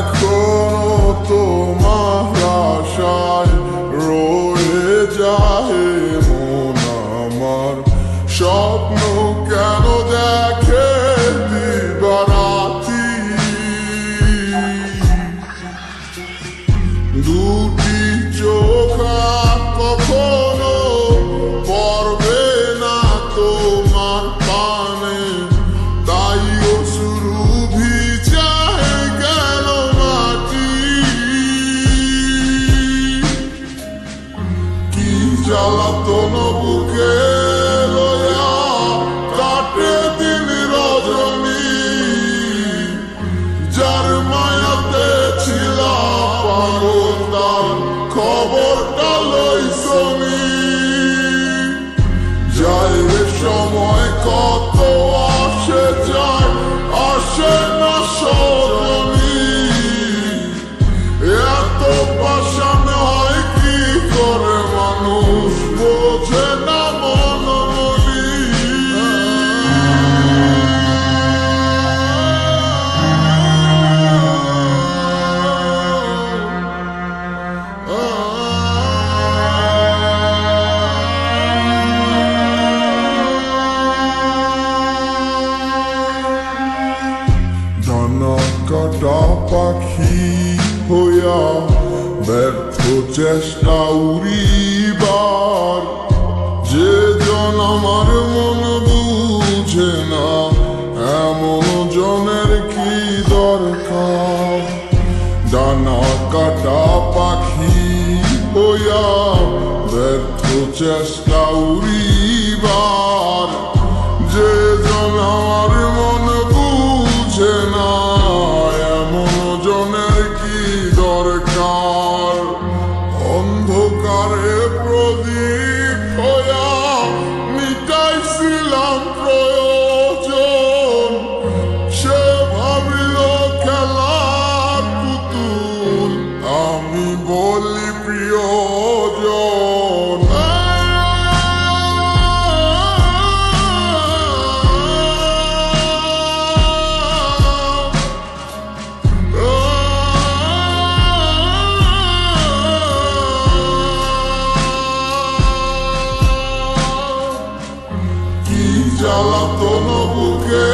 এখনো তোমার আশায় রয়ে যায় মন আমার, স্বপ্ন কেন দেখে দিবারাতি, দুটি চোখ কখনো পড়বে না তোমার পানে, তাই অশ্রু ভিজায় গেল মাটি। কি জ্বালাতন বুকে লয়া কাটে দিন রজনী, যার মায়াতে ছিলাম পাগল তার খবরটা লইছনি। যায় রে সময় কত আসে যায়, আসে না সজনী, এত পাষাণ হয় কি করে মানুষ বোঝে না মন বলি। কাটা পাখি হইয়া ব্যর্থ চেষ্টা উড়িবার, যে জন আমার মন বুঝে না এমন জনের কি দরকার। ডানা কাটা পাখি হইয়া ব্যর্থ চেষ্টা উড়িবার, যে জন আমার মন বুঝে না এমন জনের কি দরকার। অন্ধকারে প্রদীপ হইয়া মিটাইছিলাম প্রয়োজন, সে ভাবিল খেলার পুতুল, আমি বলি প্রিয়জন। জ্বালাতন বুকে